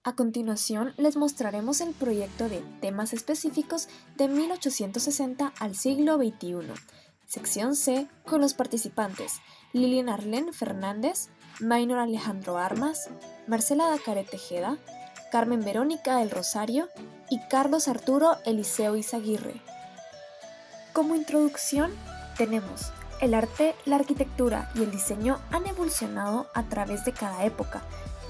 A continuación les mostraremos el proyecto de temas específicos de 1860 al siglo XXI. Sección C con los participantes Lilian Arlén Fernández, Maynor Alejandro Armas, Marcela Dacaret Tejeda, Carmen Verónica del Rosario y Carlos Arturo Eliseo Izaguirre. Como introducción tenemos: el arte, la arquitectura y el diseño han evolucionado a través de cada época,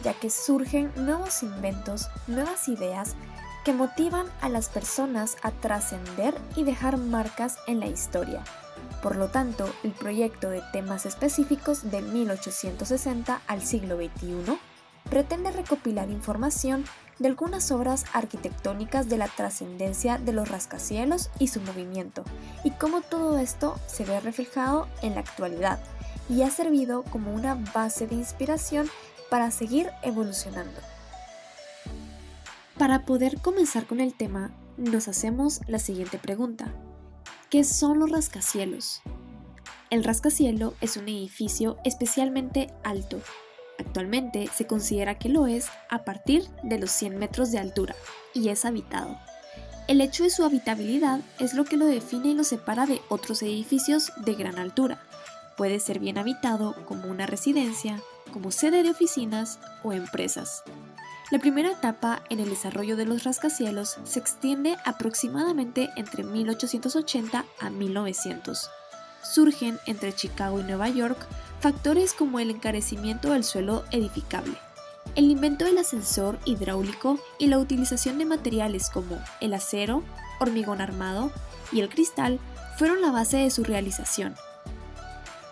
ya que surgen nuevos inventos, nuevas ideas que motivan a las personas a trascender y dejar marcas en la historia. Por lo tanto, el proyecto de temas específicos de 1860 al siglo XXI pretende recopilar información de algunas obras arquitectónicas de la trascendencia de los rascacielos y su movimiento, y cómo todo esto se ve reflejado en la actualidad y ha servido como una base de inspiración para seguir evolucionando. Para poder comenzar con el tema, nos hacemos la siguiente pregunta: ¿qué son los rascacielos? El rascacielo es un edificio especialmente alto. Actualmente se considera que lo es a partir de los 100 metros de altura y es habitado. El hecho de su habitabilidad es lo que lo define y lo separa de otros edificios de gran altura. Puede ser bien habitado como una residencia, como sede de oficinas o empresas. La primera etapa en el desarrollo de los rascacielos se extiende aproximadamente entre 1880 a 1900. Surgen entre Chicago y Nueva York factores como el encarecimiento del suelo edificable, el invento del ascensor hidráulico y la utilización de materiales como el acero, hormigón armado y el cristal fueron la base de su realización.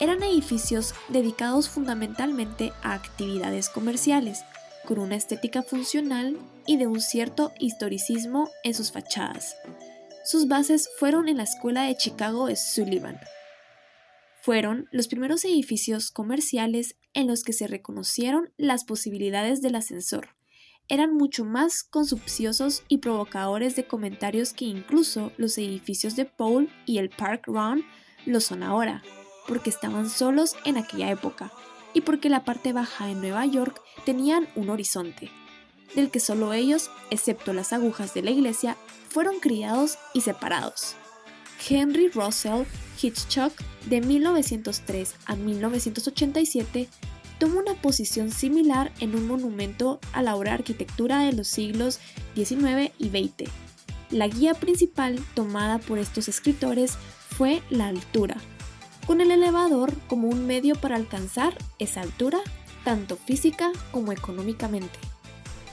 Eran edificios dedicados fundamentalmente a actividades comerciales, con una estética funcional y de un cierto historicismo en sus fachadas. Sus bases fueron en la Escuela de Chicago de Sullivan. Fueron los primeros edificios comerciales en los que se reconocieron las posibilidades del ascensor. Eran mucho más consumpciosos y provocadores de comentarios que incluso los edificios de Paul y el Park Run lo son ahora, porque estaban solos en aquella época y porque la parte baja de Nueva York tenían un horizonte, del que solo ellos, excepto las agujas de la iglesia, fueron criados y separados. Henry Russell Hitchcock, de 1903 a 1987, tomó una posición similar en un monumento a la obra de arquitectura de los siglos XIX y XX. La guía principal tomada por estos escritores fue la altura, con el elevador como un medio para alcanzar esa altura, tanto física como económicamente.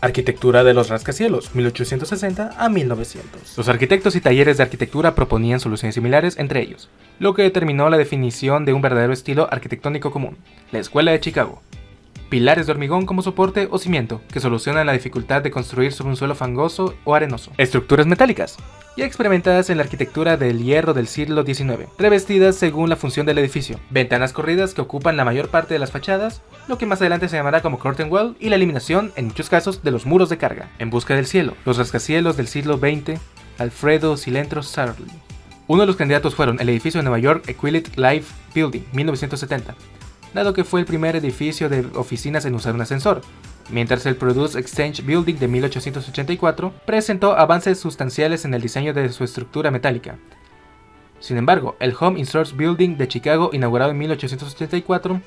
Arquitectura de los rascacielos, 1860 a 1900. Los arquitectos y talleres de arquitectura proponían soluciones similares entre ellos, lo que determinó la definición de un verdadero estilo arquitectónico común, la Escuela de Chicago. Pilares de hormigón como soporte o cimiento, que solucionan la dificultad de construir sobre un suelo fangoso o arenoso. Estructuras metálicas, ya experimentadas en la arquitectura del hierro del siglo XIX, revestidas según la función del edificio. Ventanas corridas que ocupan la mayor parte de las fachadas, lo que más adelante se llamará como curtain wall, y la eliminación, en muchos casos, de los muros de carga. En busca del cielo, los rascacielos del siglo XX, Alfredo Cilentro Sarli. Uno de los candidatos fueron el edificio de Nueva York Equality Life Building, 1970, dado que fue el primer edificio de oficinas en usar un ascensor, mientras el Produce Exchange Building de 1884 presentó avances sustanciales en el diseño de su estructura metálica. Sin embargo, el Home Insurance Building de Chicago, inaugurado en 1884,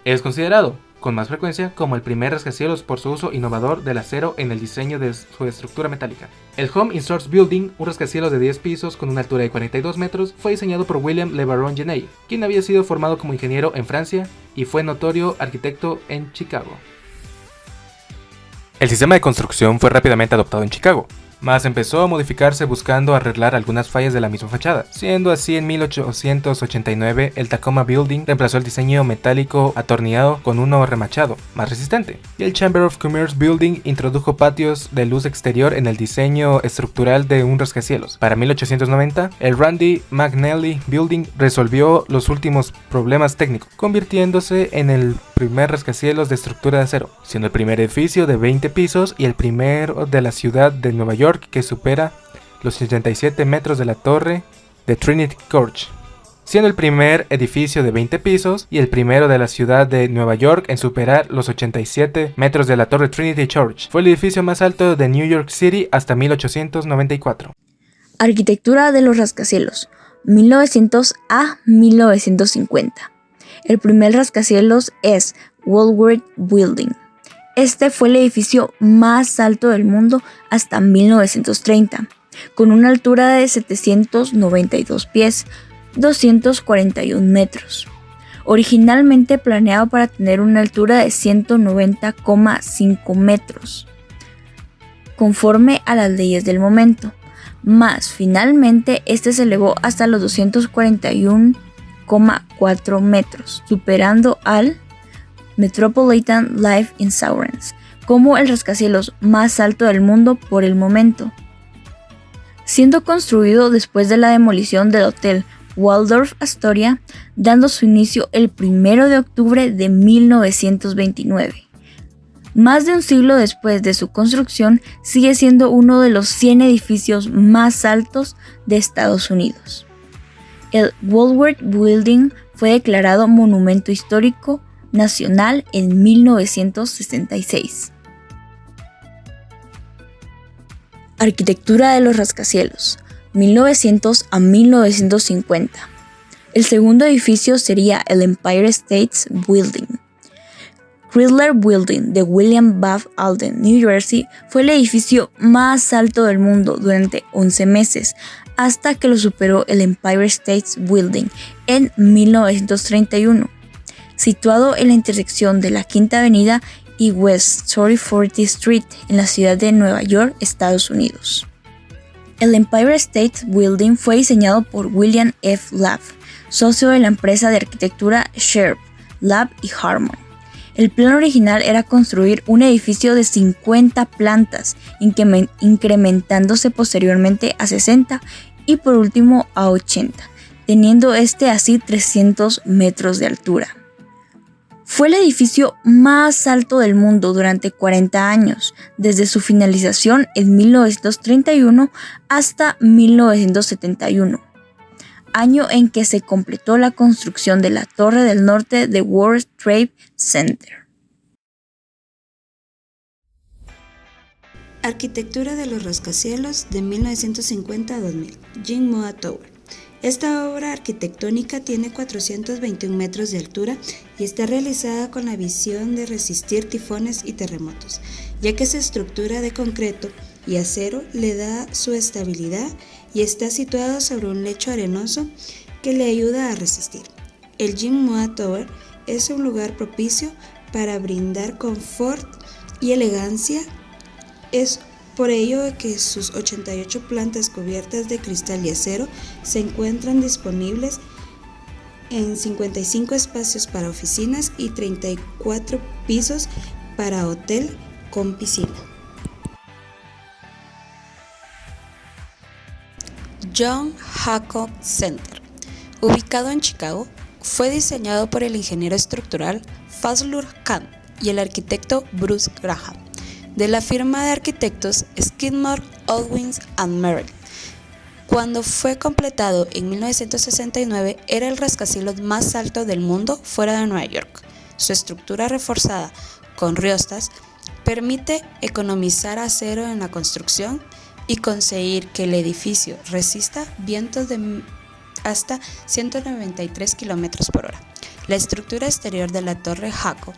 es considerado, con más frecuencia, como el primer rascacielos por su uso innovador del acero en el diseño de su estructura metálica. El Home Insurance Building, un rascacielos de 10 pisos con una altura de 42 metros, fue diseñado por William Le Baron Genet, quien había sido formado como ingeniero en Francia y fue notorio arquitecto en Chicago. El sistema de construcción fue rápidamente adoptado en Chicago, mas empezó a modificarse buscando arreglar algunas fallas de la misma fachada, siendo así en 1889 el Tacoma Building reemplazó el diseño metálico atornillado con uno remachado, más resistente, y el Chamber of Commerce Building introdujo patios de luz exterior en el diseño estructural de un rascacielos. Para 1890, el Randy McNally Building resolvió los últimos problemas técnicos, convirtiéndose en el primer rascacielos de estructura de acero, siendo el primer edificio de 20 pisos y el primero de la ciudad de Nueva York que supera los 87 metros de la torre de Trinity Church. siendo el primer edificio de 20 pisos y el primero de la ciudad de Nueva York en superar los 87 metros de la Torre Trinity Church. Fue el edificio más alto de New York City hasta 1894. Arquitectura de los rascacielos, 1900 a 1950. El primer rascacielos es Woolworth Building. Este fue el edificio más alto del mundo hasta 1930, con una altura de 792 pies, 241 metros. Originalmente planeado para tener una altura de 190,5 metros, conforme a las leyes del momento, mas finalmente este se elevó hasta los 241,4 metros, superando al Metropolitan Life Insurance como el rascacielos más alto del mundo por el momento, siendo construido después de la demolición del Hotel Waldorf Astoria, dando su inicio el 1 de octubre de 1929. Más de un siglo después de su construcción, sigue siendo uno de los 100 edificios más altos de Estados Unidos. El Woolworth Building fue declarado Monumento Histórico Nacional en 1966. Arquitectura de los rascacielos, 1900 a 1950. El segundo edificio sería el Empire State Building. Chrysler Building de William Bath Alden, New Jersey, fue el edificio más alto del mundo durante 11 meses, hasta que lo superó el Empire State Building en 1931. Situado en la intersección de la Quinta Avenida y West 34th Street en la ciudad de Nueva York, Estados Unidos. El Empire State Building fue diseñado por William F. Labb, socio de la empresa de arquitectura Sharp, Labb y Harmon. El plan original era construir un edificio de 50 plantas, incrementándose posteriormente a 60 y por último a 80, teniendo este así 300 metros de altura. Fue el edificio más alto del mundo durante 40 años, desde su finalización en 1931 hasta 1971, año en que se completó la construcción de la Torre del Norte de World Trade Center. Arquitectura de los rascacielos de 1950 a 2000, Jim Moa Tower. Esta obra arquitectónica tiene 421 metros de altura y está realizada con la visión de resistir tifones y terremotos, ya que su estructura de concreto y acero le da su estabilidad y está situado sobre un lecho arenoso que le ayuda a resistir. El Jim Moa Tower es un lugar propicio para brindar confort y elegancia. Es por ello que sus 88 plantas cubiertas de cristal y acero se encuentran disponibles en 55 espacios para oficinas y 34 pisos para hotel con piscina. John Hancock Center, ubicado en Chicago, fue diseñado por el ingeniero estructural Fazlur Khan y el arquitecto Bruce Graham, de la firma de arquitectos Skidmore, Owings and Merrill. Cuando fue completado en 1969, era el rascacielos más alto del mundo fuera de Nueva York. Su estructura reforzada con riostas permite economizar acero en la construcción y conseguir que el edificio resista vientos de hasta 193 km por hora. La estructura exterior de la Torre Hancock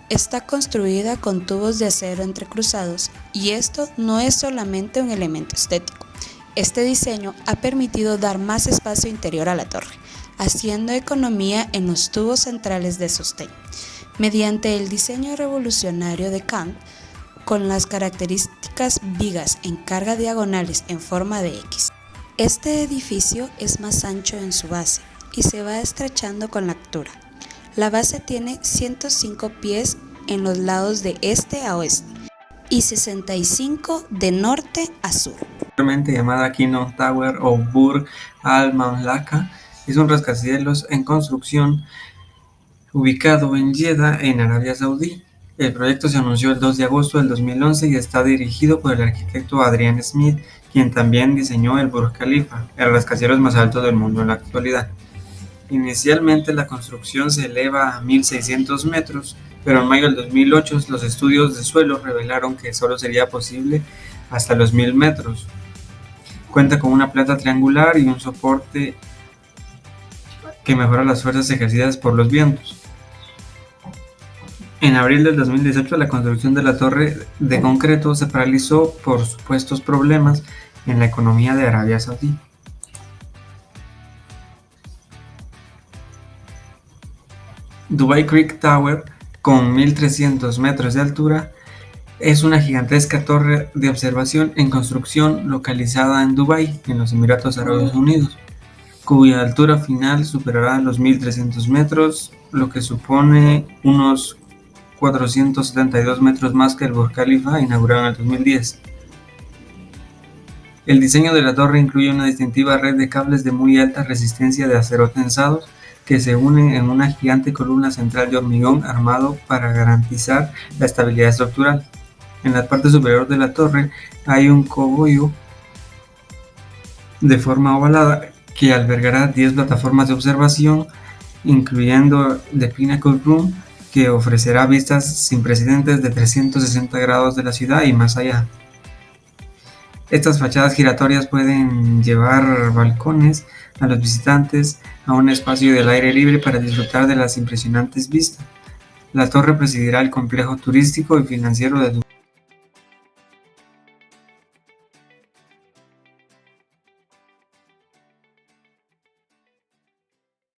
está construida con tubos de acero entrecruzados y esto no es solamente un elemento estético. Este diseño ha permitido dar más espacio interior a la torre, haciendo economía en los tubos centrales de sostén, mediante el diseño revolucionario de Khan, con las características vigas en carga diagonales en forma de X. Este edificio es más ancho en su base y se va estrechando con la altura. La base tiene 105 pies en los lados de este a oeste y 65 de norte a sur. Actualmente llamada Keynote Tower o Burj Al Mamlaka, es un rascacielos en construcción ubicado en Jeddah, en Arabia Saudí. El proyecto se anunció el 2 de agosto del 2011 y está dirigido por el arquitecto Adrian Smith, quien también diseñó el Burj Khalifa, el rascacielos más alto del mundo en la actualidad. Inicialmente la construcción se eleva a 1.600 metros, pero en mayo del 2008 los estudios de suelo revelaron que solo sería posible hasta los 1.000 metros. Cuenta con una planta triangular y un soporte que mejora las fuerzas ejercidas por los vientos. En abril del 2018 la construcción de la torre de concreto se paralizó por supuestos problemas en la economía de Arabia Saudí. Dubai Creek Tower, con 1.300 metros de altura, es una gigantesca torre de observación en construcción localizada en Dubái, en los Emiratos Árabes Unidos, cuya altura final superará los 1.300 metros, lo que supone unos 472 metros más que el Burj Khalifa inaugurado en el 2010. El diseño de la torre incluye una distintiva red de cables de muy alta resistencia de acero tensados que se unen en una gigante columna central de hormigón armado para garantizar la estabilidad estructural. En la parte superior de la torre hay un cogollo de forma ovalada que albergará 10 plataformas de observación, incluyendo The Pinnacle Room, que ofrecerá vistas sin precedentes de 360 grados de la ciudad y más allá. Estas fachadas giratorias pueden llevar balcones a los visitantes a un espacio del aire libre para disfrutar de las impresionantes vistas. La torre presidirá el complejo turístico y financiero de Dubái.